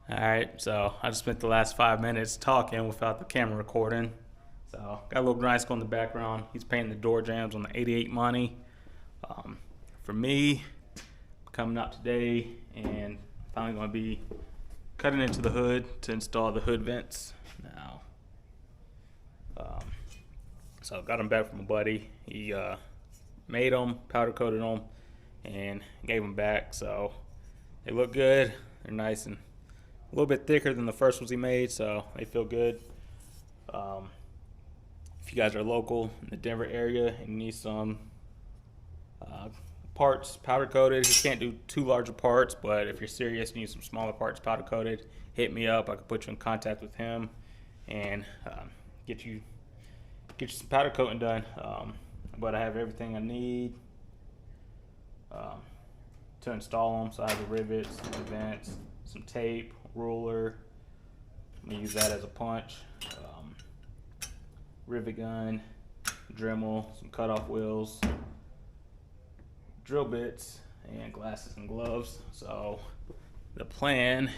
All right, so I just spent the last 5 minutes talking without the camera recording. So got a little grindstone in the background. He's painting the door jambs on the 88 Monte. Um, for me, coming out today and finally going to be cutting into the hood to install the hood vents. Now, um, so got them back from a buddy. He made them, powder coated them, and gave them back. So they look good. They're nice and a little bit thicker than the first ones he made, so they feel good. Um, if you guys are local in the Denver area and you need some uh, parts powder coated, you can't do too large of parts, but if you're serious and you need some smaller parts powder coated, hit me up. I can put you in contact with him and get you some powder coating done. But I have everything I need um, to install them. So I have the rivets, the vents, some tape, ruler. I'm gonna use that as a punch. Rivet gun, Dremel, some cutoff wheels, drill bits, and glasses and gloves. So the plan,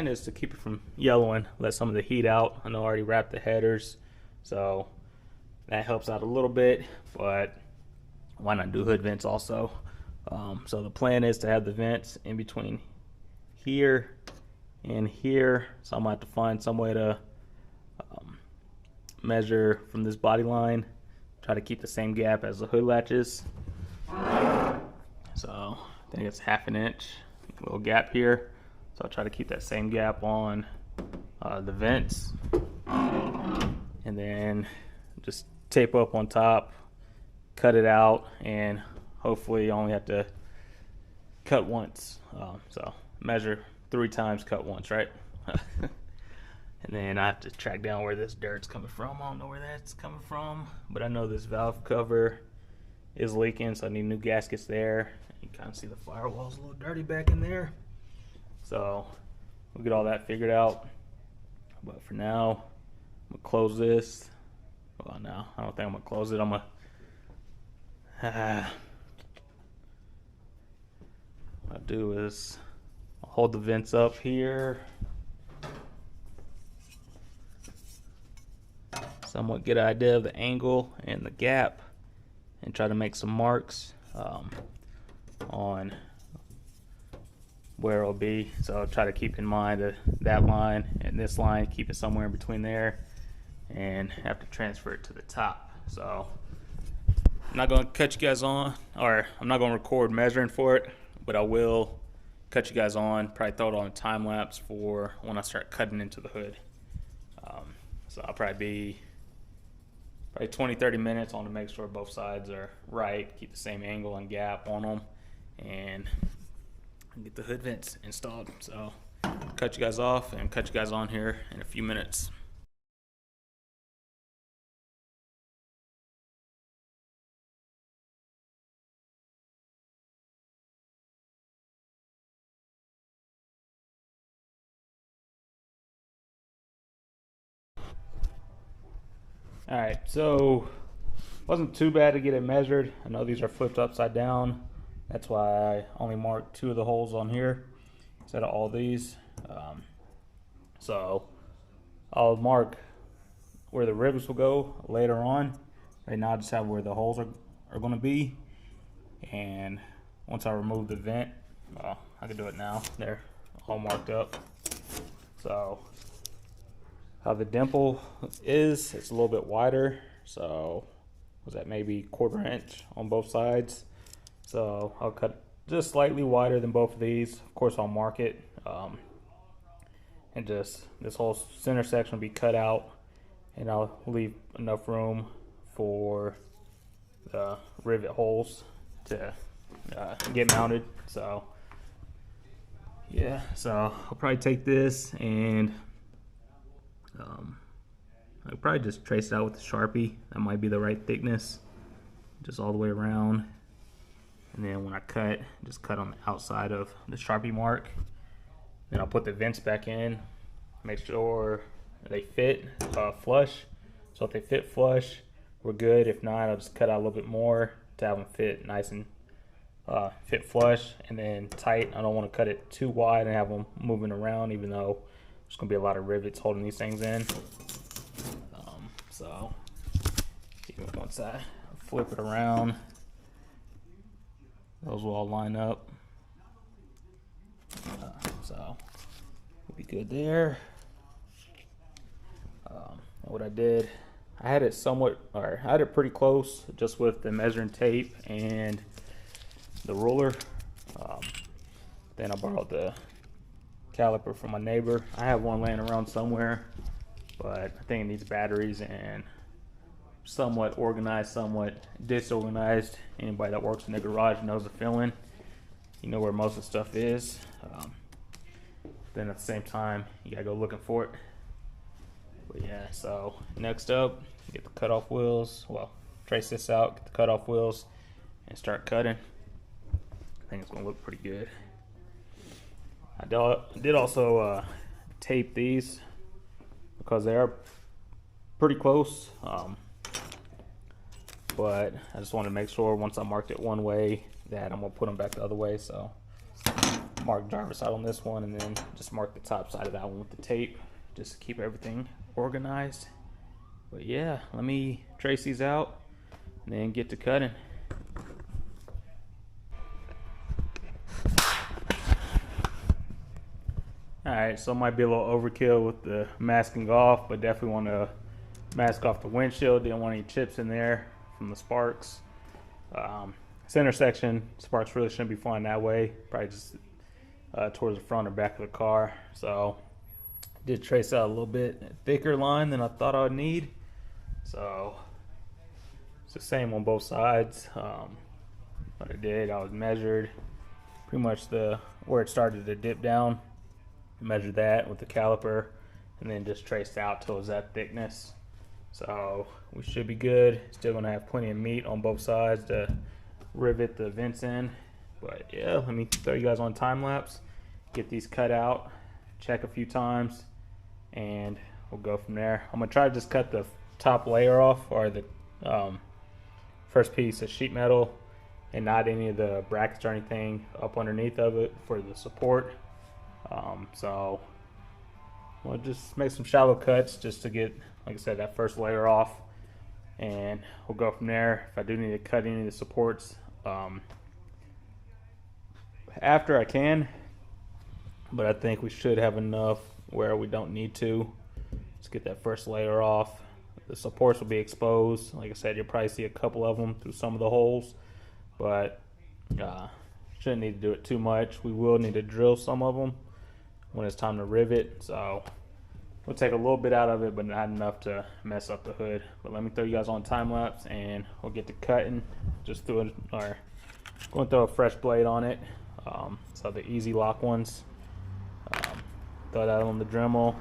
is to keep it from yellowing, let some of the heat out. I know I already wrapped the headers, so that helps out a little bit, but why not do hood vents also? So the plan is to have the vents in between here and here. So I'm gonna have to find some way to measure from this body line, try to keep the same gap as the hood latches. So I think it's 1/2 inch, little gap here. So I'll try to keep that same gap on the vents, and then just tape up on top, cut it out, and hopefully only have to cut once. So measure 3 times, cut once, right? And then I have to track down where this dirt's coming from. I don't know where that's coming from, but I know this valve cover is leaking, so I need new gaskets there. You can kind of see the firewall's a little dirty back in there. So we'll get all that figured out. But for now, I'm gonna close this. Well, no, I don't think I'm gonna close it. I'm gonna what I'll do is I'll hold the vents up here, somewhat get an idea of the angle and the gap, and try to make some marks on where it'll be. So I'll try to keep in mind that line and this line, keep it somewhere in between there, and have to transfer it to the top. So I'm not going to cut you guys on, or I'm not going to record measuring for it, but I will cut you guys on, probably throw it on a time lapse for when I start cutting into the hood. So I'll probably be 20-30 minutes on to make sure both sides are right, keep the same angle and gap on them, and get the hood vents installed. So cut you guys off and cut you guys on here in a few minutes. All right, so wasn't too bad to get it measured. I know these are flipped upside down. That's why I only marked 2 of the holes on here instead of all these. So I'll mark where the rivets will go later on. Right now I just have where the holes are going to be. And once I remove the vent, well, I can do it now. They're all marked up. So how the dimple is, it's a little bit wider. So was that maybe 1/4 inch on both sides. So I'll cut just slightly wider than both of these. Of course I'll mark it. And just this whole center section will be cut out, and I'll leave enough room for the rivet holes to get mounted. So yeah, so I'll probably take this and I'll probably just trace it out with the Sharpie. That might be the right thickness, just all the way around. And then when I cut, just cut on the outside of the Sharpie mark. Then I'll put the vents back in, make sure they fit flush. So if they fit flush, we're good. If not, I'll just cut out a little bit more to have them fit nice and fit flush and then tight. I don't want to cut it too wide and have them moving around, even though there's going to be a lot of rivets holding these things in. So even once I flip it around, those will all line up. So we'll be good there. What I did, I had it I had it pretty close just with the measuring tape and the ruler. Then I borrowed the caliper from my neighbor. I have one laying around somewhere, but I think it needs batteries and somewhat organized, somewhat disorganized. Anybody that works in the garage knows the feeling. You know where most of the stuff is. Then at the same time, you gotta go looking for it. But yeah, so next up, get the cutoff wheels. Well, trace this out, get the cutoff wheels, and start cutting. I think it's gonna look pretty good. I did also tape these because they are pretty close. But I just wanted to make sure once I marked it one way that I'm gonna put them back the other way. So mark driver's side on this one and then just mark the top side of that one with the tape just to keep everything organized. But yeah, let me trace these out and then get to cutting. Alright, so it might be a little overkill with the masking off, but definitely want to mask off the windshield. Didn't want any chips in there from the sparks. Center section, sparks really shouldn't be flying that way, probably just towards the front or back of the car. So did trace out a little bit thicker line than I thought I would need. So it's the same on both sides. What I did, I was measured pretty much where it started to dip down. Measured that with the caliper and then just traced out till it was that thickness. So we should be good. Still gonna have plenty of meat on both sides to rivet the vents in. But yeah, let me throw you guys on time lapse, get these cut out, check a few times, and we'll go from there. I'm gonna try to just cut the top layer off, or the first piece of sheet metal, and not any of the brackets or anything up underneath of it for the support. So we'll just make some shallow cuts just to get, like I said, that first layer off, and we'll go from there. If I do need to cut any of the supports after, I can, but I think we should have enough where we don't need to. Let's get that first layer off. The supports will be exposed. Like I said, you'll probably see a couple of them through some of the holes, but shouldn't need to do it too much. We will need to drill some of them when it's time to rivet, so we'll take a little bit out of it, but not enough to mess up the hood. But let me throw you guys on time lapse and we'll get to cutting. Just going to throw a fresh blade on it. So the easy lock ones. Throw that on the Dremel.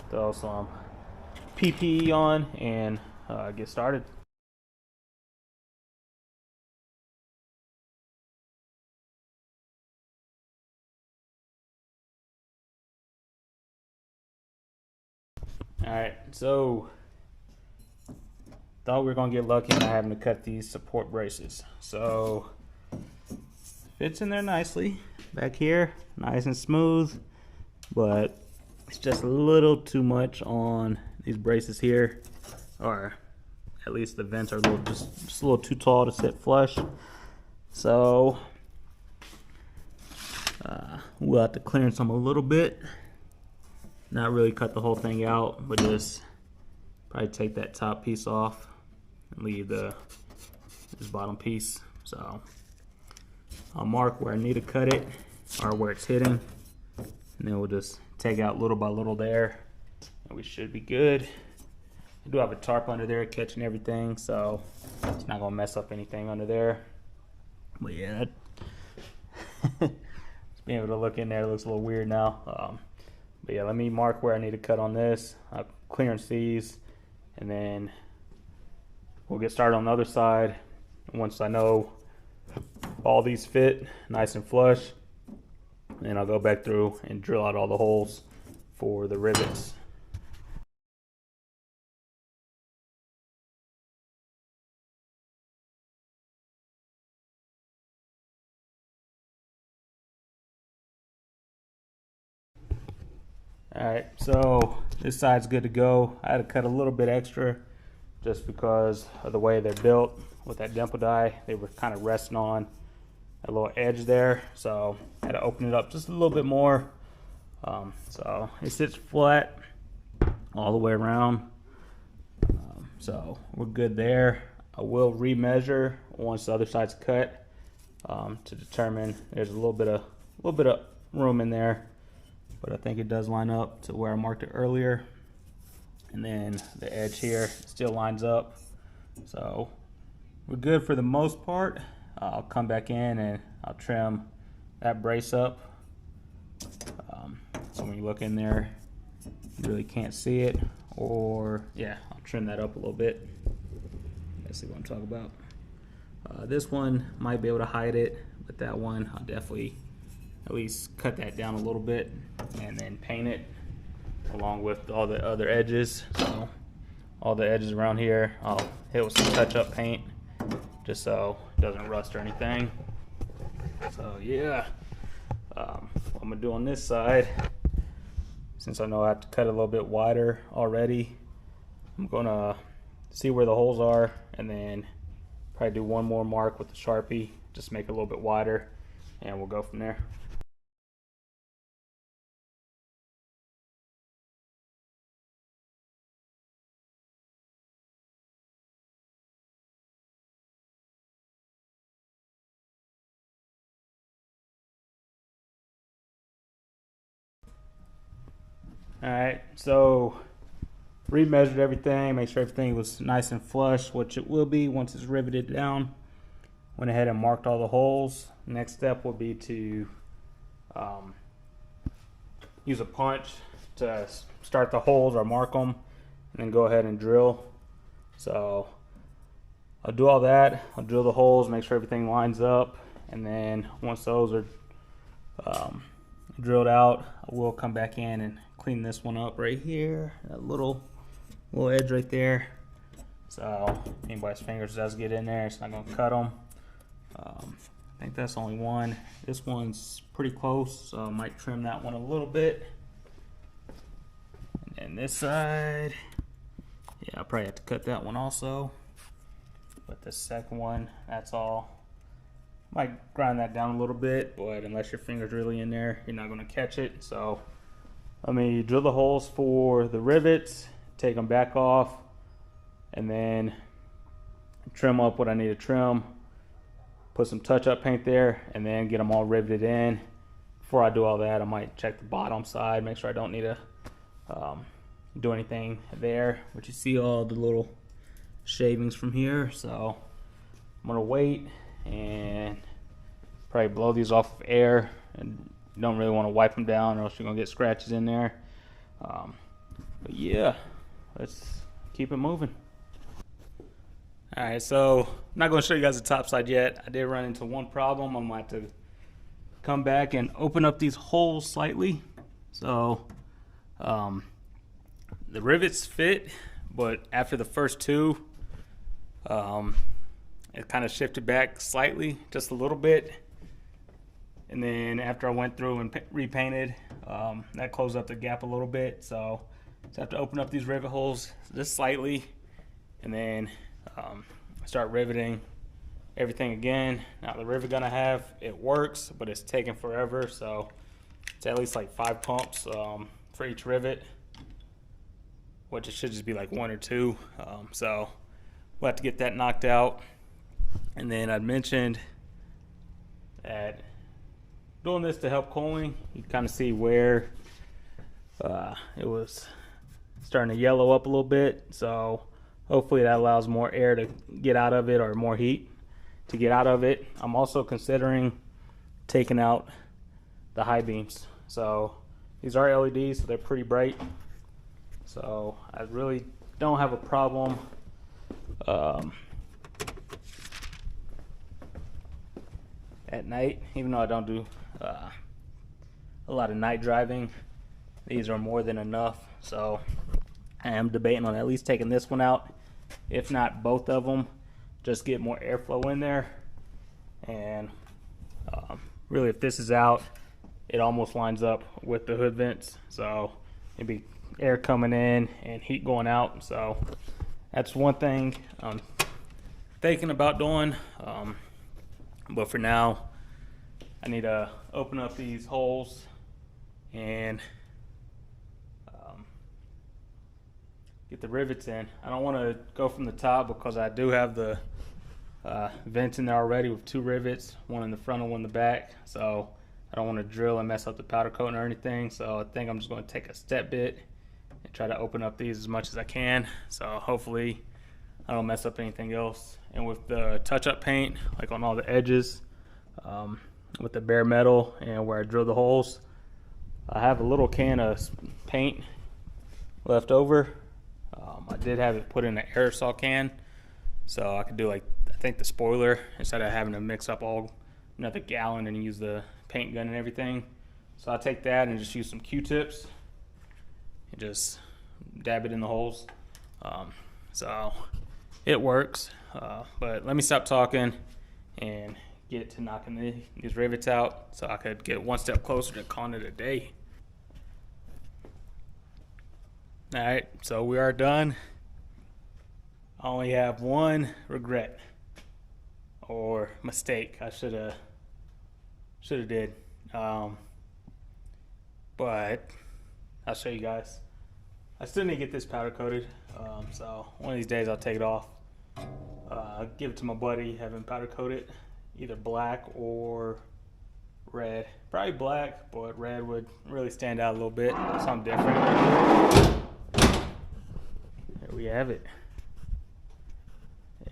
Throw some PPE on and get started. Alright, so thought we were gonna get lucky not having to cut these support braces. So fits in there nicely back here, nice and smooth, but it's just a little too much on these braces here, or at least the vents are just a little too tall to sit flush. So we'll have to clearance them a little bit. Not really cut the whole thing out, but just probably take that top piece off and leave this bottom piece. So I'll mark where I need to cut it, or where it's hitting, and then we'll just take out little by little there, and we should be good. I do have a tarp under there catching everything, so it's not gonna mess up anything under there. But yeah, just being able to look in there looks a little weird now. But yeah, let me mark where I need to cut on this. I'll clearance these, and then we'll get started on the other side. Once I know all these fit nice and flush, then I'll go back through and drill out all the holes for the rivets. Alright, so this side's good to go. I had to cut a little bit extra just because of the way they're built with that dimple die. They were kind of resting on a little edge there, so I had to open it up just a little bit more. So it sits flat all the way around, so we're good there. I will remeasure once the other side's cut to determine. There's a little bit of room in there, but I think it does line up to where I marked it earlier. And then the edge here still lines up, so we're good for the most part. I'll come back in and I'll trim that brace up. So when you look in there, you really can't see it, or yeah, I'll trim that up a little bit. Let's see what I'm talking about. This one might be able to hide it, but that one I'll definitely at least cut that down a little bit and then paint it along with all the other edges. So all the edges around here I'll hit with some touch-up paint just so it doesn't rust or anything. So yeah, what I'm gonna do on this side, since I know I have to cut it a little bit wider already, I'm gonna see where the holes are and then probably do one more mark with the Sharpie, just make it a little bit wider, and we'll go from there. Alright, so remeasured everything, make sure everything was nice and flush, which it will be once it's riveted down. Went ahead and marked all the holes. Next step will be to use a punch to start the holes or mark them, and then go ahead and drill. So I'll do all that. I'll drill the holes, make sure everything lines up, and then once those are drilled out, I will come back in and clean this one up right here, that little edge right there. So if anybody's fingers does get in there, it's not going to cut them. I think that's only one. This one's pretty close, so I might trim that one a little bit. And then this side, yeah, I'll probably have to cut that one also. But the second one, that's all. Might grind that down a little bit, but unless your finger's really in there, you're not going to catch it. So let me drill the holes for the rivets, take them back off, and then trim up what I need to trim, put some touch-up paint there, and then get them all riveted in. Before I do all that, I might check the bottom side, make sure I don't need to do anything there. But you see all the little shavings from here, so I'm gonna wait and probably blow these off with air, and you don't really want to wipe them down or else you're gonna get scratches in there. But yeah, let's keep it moving. All right, so I'm not going to show you guys the top side yet. I did run into one problem. I'm going to have to come back and open up these holes slightly. So the rivets fit, but after the first two, it kind of shifted back slightly, just a little bit. And then after I went through and repainted, that closed up the gap a little bit. So I have to open up these rivet holes just slightly, and then start riveting everything again. Now the rivet gun I have, it works, but it's taking forever, so it's at least like 5 pumps for each rivet, which it should just be like 1 or 2. So we'll have to get that knocked out. And then I mentioned that doing this to help cooling, you kind of see where it was starting to yellow up a little bit. So hopefully that allows more air to get out of it, or more heat to get out of it. I'm also considering taking out the high beams. So these are LEDs, so they're pretty bright. So I really don't have a problem at night, even though I don't do a lot of night driving. These are more than enough. So I am debating on at least taking this one out, if not both of them, just get more airflow in there. And really, if this is out, it almost lines up with the hood vents, so it'd be air coming in and heat going out. So that's one thing I'm thinking about doing. But for now, I need to open up these holes and get the rivets in. I don't want to go from the top because I do have the vents in there already with 2 rivets, one in the front and one in the back. So I don't want to drill and mess up the powder coating or anything. So I think I'm just going to take a step bit and try to open up these as much as I can. So hopefully I don't mess up anything else. And with the touch-up paint, like on all the edges, with the bare metal and where I drill the holes, I have a little can of paint left over. I did have it put in an aerosol can, so I could do like, I think the spoiler, instead of having to mix up all another gallon and use the paint gun and everything. So I'll take that and just use some Q-tips and just dab it in the holes. So it works, but let me stop talking and get to knocking these rivets out so I could get one step closer to calling it a day. All right, so we are done. I only have one regret or mistake I should have did, but I'll show you guys. I still need to get this powder coated, so one of these days I'll take it off, give it to my buddy, have him powder coat it, either black or red. Probably black, but red would really stand out a little bit, something different. There we have it.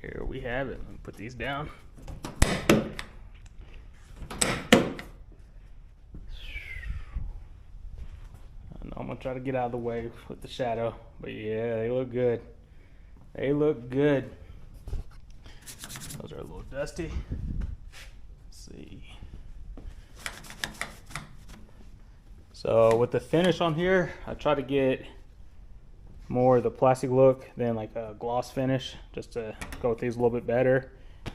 Here we have it. Let me put these down. I'm gonna try to get out of the way with the shadow, but yeah, they look good. They look good. Those are a little dusty. Let's see. So with the finish on here, I try to get more of the plastic look than like a gloss finish, just to go with these a little bit better,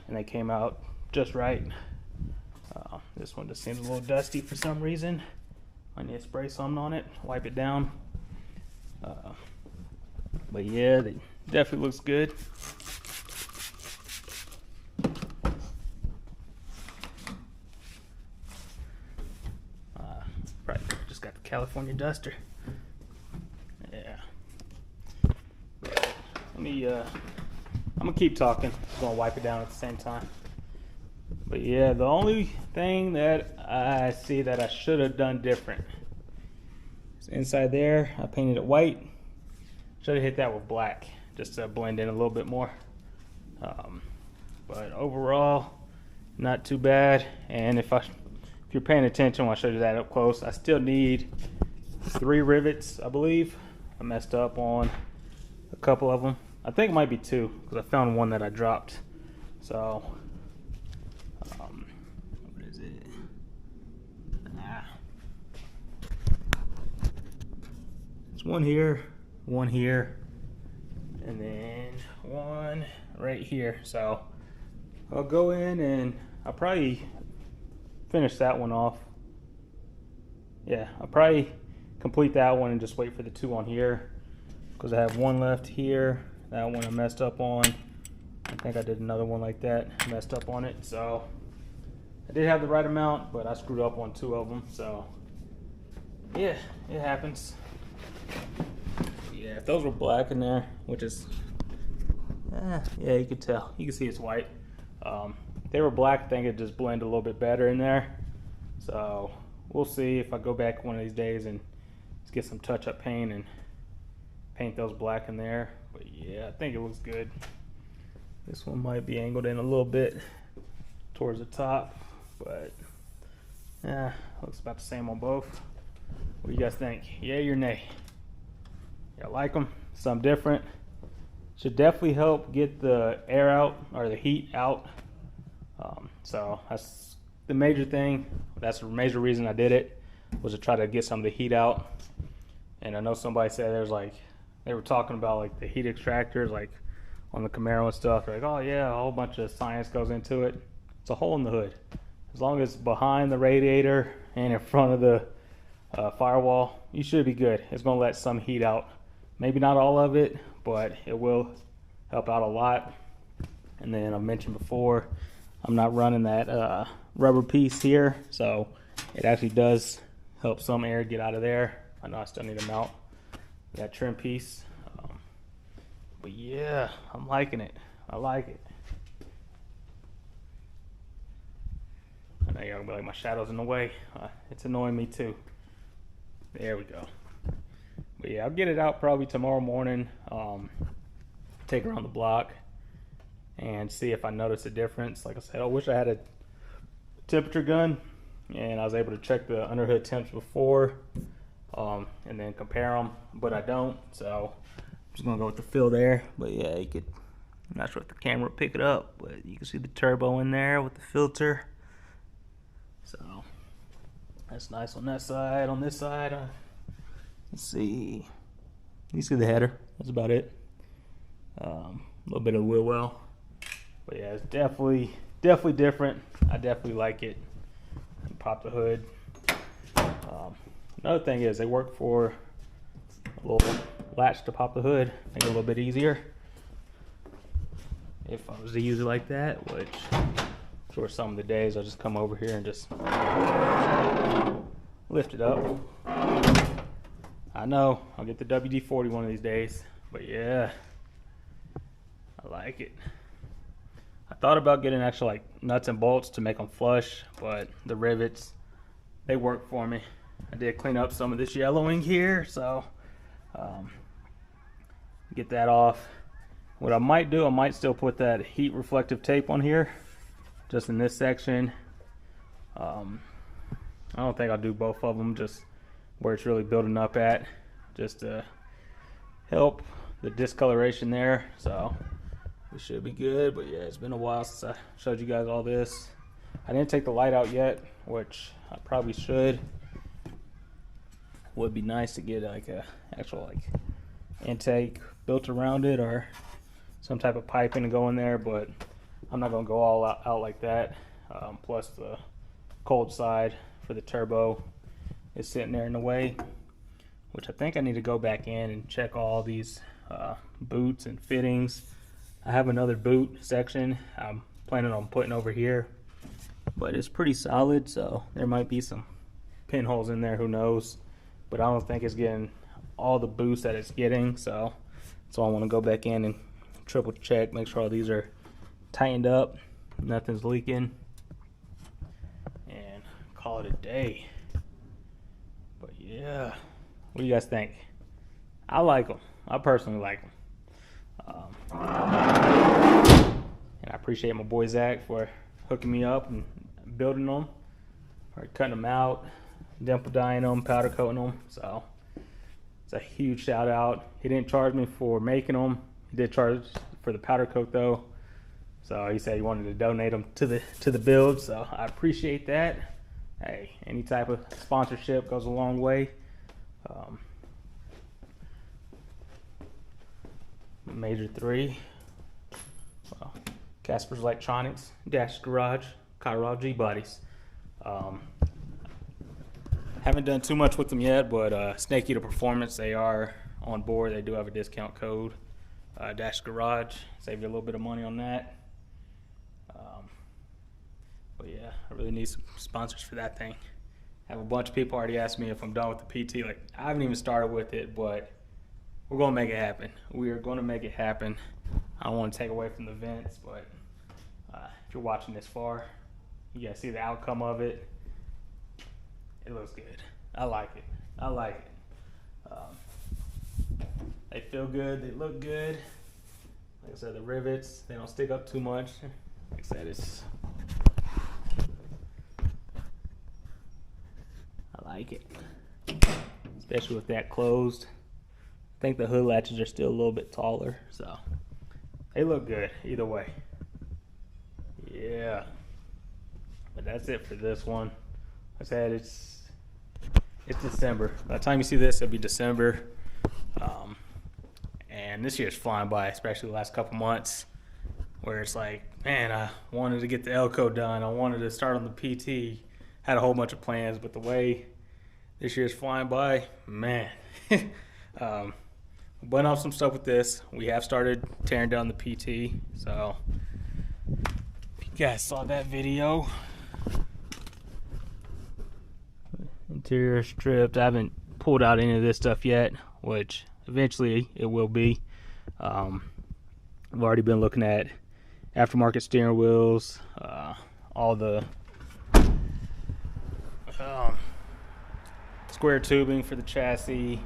and they came out just right. This one just seems a little dusty for some reason. I need to spray something on it, wipe it down. But yeah, it definitely looks good. Right, just got the California duster. Yeah. Let me, I'm gonna keep talking. I'm gonna wipe it down at the same time. But yeah, the only thing that I see that I should have done different is inside there, I painted it white. Should have hit that with black just to blend in a little bit more. But overall, not too bad. And if you're paying attention when I showed you that up close, I still need 3 rivets, I believe. I messed up on a couple of them. I think it might be 2 because I found one that I dropped. So, what is it? There's one here, and then one right here. So I'll go in and I'll probably finish that one off. Yeah, I'll probably complete that one and just wait for the 2 on here, because I have one left here. That one I messed up on. I think I did another one like that, messed up on it. So I did have the right amount, but I screwed up on 2 of them. So yeah, it happens. Yeah, if those were black in there, which is, yeah, you could tell. You can see it's white. If they were black, I think it'd just blend a little bit better in there. So we'll see if I go back one of these days and just get some touch-up paint and paint those black in there. But yeah, I think it looks good. This one might be angled in a little bit towards the top, but yeah, looks about the same on both. What do you guys think? Yay or nay? Y'all like them? Something different. Should definitely help get the air out, or the heat out. So that's the major thing. That's the major reason I did it, was to try to get some of the heat out. And I know somebody said there's like, they were talking about like the heat extractors, like on the Camaro and stuff. They're like, oh yeah, a whole bunch of science goes into it. It's a hole in the hood. As long as it's behind the radiator and in front of the firewall, you should be good. It's going to let some heat out. Maybe not all of it, but it will help out a lot. And then I mentioned before, I'm not running that rubber piece here, so it actually does help some air get out of there. I know I still need to mount that trim piece. But yeah, I'm liking it. I like it. I know y'all gonna be like, my shadow's in the way. It's annoying me too. There we go. But yeah, I'll get it out probably tomorrow morning. Take her on the block and see if I notice a difference. Like I said, I wish I had a temperature gun and I was able to check the underhood temps before and then compare them, but I don't. So I'm just gonna go with the feel there. But yeah, you could, I'm not sure if the camera will pick it up, but you can see the turbo in there with the filter. So that's nice on that side. On this side, let's see. You see the header. That's about it. A little bit of wheel well. But yeah, it's definitely different. I definitely like it. Pop the hood. Another thing is they work for a little latch to pop the hood. Make it a little bit easier. If I was to use it like that, which I'm sure some of the days I'll just come over here and just lift it up. I know I'll get the WD-40 one of these days, but yeah, I like it. I thought about getting actual like nuts and bolts to make them flush, but the rivets, they work for me. I did clean up some of this yellowing here, so get that off. What I might do, I might still put that heat reflective tape on here, just in this section. I don't think I'll do both of them, just where it's really building up at, just to help the discoloration there. So it should be good. But yeah, it's been a while since I showed you guys all this. I didn't take the light out yet, which I probably should. Would be nice to get like a actual like intake built around it or some type of piping to go in there, but I'm not gonna go all out like that. Plus the cold side for the turbo is sitting there in the way, which I think I need to go back in and check all these boots and fittings. I have another boot section I'm planning on putting over here, but it's pretty solid, so there might be some pinholes in there, who knows, but I don't think it's getting all the boost that it's getting. So I want to go back in and triple check, make sure all these are tightened up, nothing's leaking, and call it a day. But yeah, what do you guys think? I like them. I personally like them. And I appreciate my boy Zach for hooking me up and building them, or cutting them out, dimple dyeing them, powder coating them. So it's a huge shout out. He didn't charge me for making them. He did charge for the powder coat though. So he said he wanted to donate them to the build. So I appreciate that. Hey, any type of sponsorship goes a long way. Major 3. Well, Casper's Electronics, Dash Garage, Gbody. Haven't done too much with them yet, but Snake Eater Performance, they are on board. They do have a discount code, Dash Garage. Save you a little bit of money on that. But yeah, I really need some sponsors for that thing. I have a bunch of people already asked me if I'm done with the PT. Like, I haven't even started with it, but we're gonna make it happen. We are gonna make it happen. I don't want to take away from the vents, but if you're watching this far, you guys see the outcome of it. It looks good. I like it. I like it. They feel good. They look good. Like I said, the rivets, they don't stick up too much. Like I said, I like it. Especially with that closed. I think the hood latches are still a little bit taller, so they look good either way. Yeah. But that's it for this one. Like I said, it's December. By the time you see this, it'll be December. And this year's flying by, especially the last couple months, where it's like, man, I wanted to get the Elko done. I wanted to start on the PT. Had a whole bunch of plans, but the way This year's flying by, man. Went off some stuff with this. We have started tearing down the PT, so if you guys saw that video, interior stripped. I haven't pulled out any of this stuff yet, which eventually it will be. I've already been looking at aftermarket steering wheels, all the square tubing for the chassis.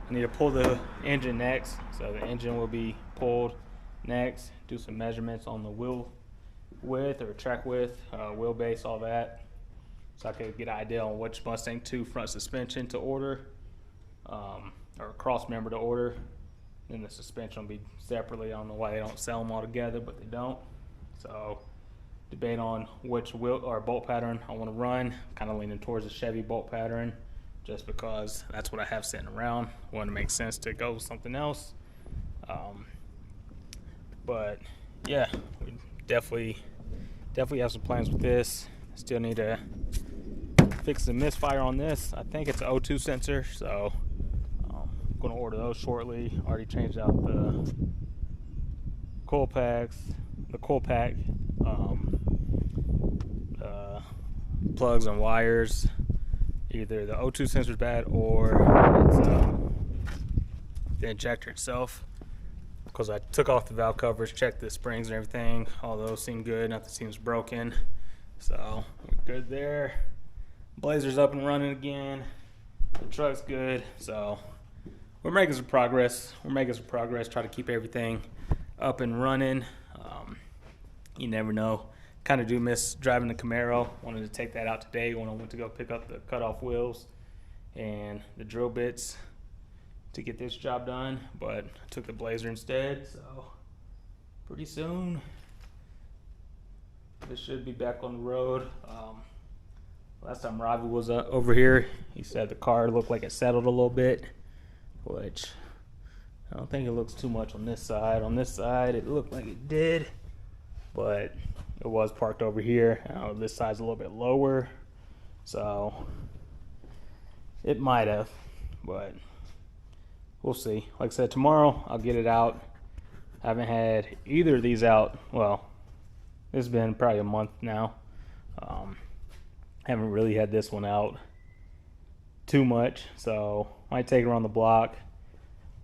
I need to pull the engine next, so the engine will be pulled next. Do some measurements on the wheel width or track width, wheelbase, all that, so I could get an idea on which Mustang 2 front suspension to order, or cross member to order. Then the suspension will be separately. I don't know why they don't sell them all together, but they don't. So debate on which wheel or bolt pattern I want to run. Kind of leaning towards the Chevy bolt pattern, just because that's what I have sitting around. Wouldn't make sense to go with something else. But yeah, we definitely have some plans with this. Still need to fix the misfire on this. I think it's an O2 sensor, so I'm gonna order those shortly. Already changed out the coil pack, plugs and wires. Either the O2 sensor is bad or it's the injector itself, because I took off the valve covers, checked the springs and everything. All those seem good, nothing seems broken, so we're good there. Blazer's up and running again. The truck's good, so we're making some progress. Try to keep everything up and running. You never know. Kind of do miss driving the Camaro. Wanted to take that out today when I went to go pick up the cutoff wheels and the drill bits to get this job done, but I took the Blazer instead. So pretty soon this should be back on the road. Last time Ravi was over here, he said the car looked like it settled a little bit, which I don't think it looks too much on this side. On this side it looked like it did, but it was parked over here. This side's a little bit lower, so it might have, but we'll see. Like I said, tomorrow I'll get it out. I haven't had either of these out. Well, it's been probably a month now. Haven't really had this one out too much, so might take it around the block.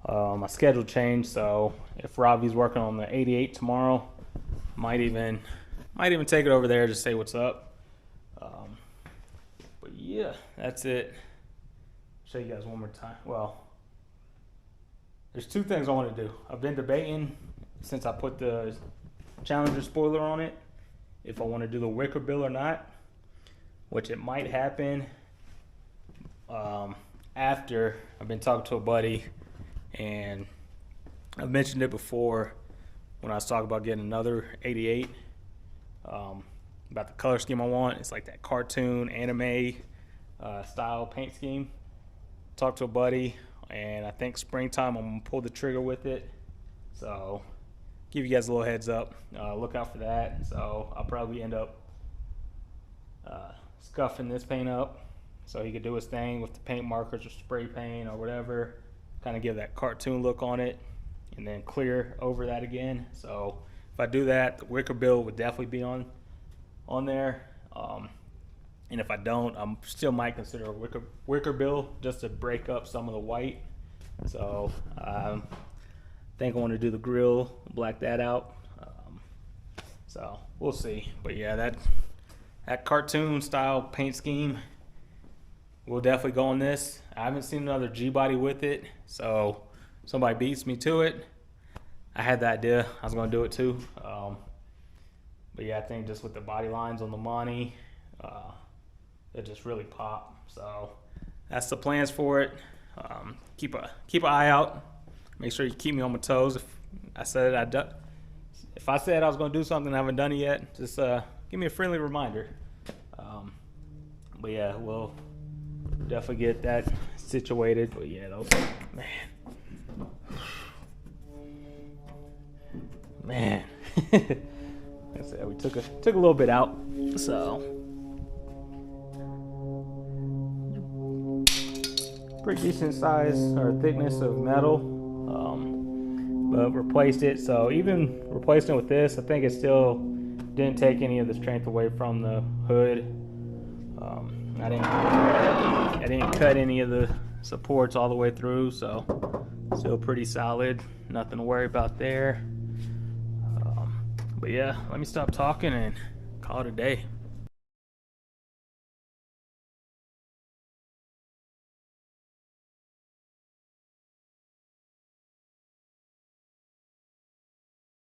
My schedule changed, so if Ravi's working on the 88 tomorrow, might even take it over there to say what's up. But yeah, that's it. Show you guys one more time. Well, there's two things I want to do. I've been debating since I put the Challenger spoiler on it if I want to do the wicker bill or not, which it might happen after I've been talking to a buddy, and I've mentioned it before when I was talking about getting another 88, about the color scheme I want. It's like that cartoon anime style paint scheme. Talked to a buddy, and I think springtime I'm gonna pull the trigger with it. So give you guys a little heads up. Look out for that. So I'll probably end up scuffing this paint up so he could do his thing with the paint markers or spray paint or whatever, kind of give that cartoon look on it, and then clear over that again. So if I do that, the wicker bill would definitely be on there. And if I don't, I still might consider a wicker bill just to break up some of the white. So I think I want to do the grill, black that out. So we'll see. But yeah, that cartoon style paint scheme will definitely go on this. I haven't seen another Gbody with it, so somebody beats me to it. I had the idea I was going to do it too. But yeah, I think just with the body lines on the Monte, it just really pop. So that's the plans for it. Keep an eye out. Make sure you keep me on my toes. If I said I was going to do something and I haven't done it yet, just give me a friendly reminder. But yeah, we'll definitely get that situated. But yeah, those, man. Like I said, we took a little bit out, so pretty decent size or thickness of metal, but replaced it. So even replacing it with this, I think it still didn't take any of the strength away from the hood. I didn't cut any of the supports all the way through, so still pretty solid. Nothing to worry about there. But yeah, let me stop talking and call it a day.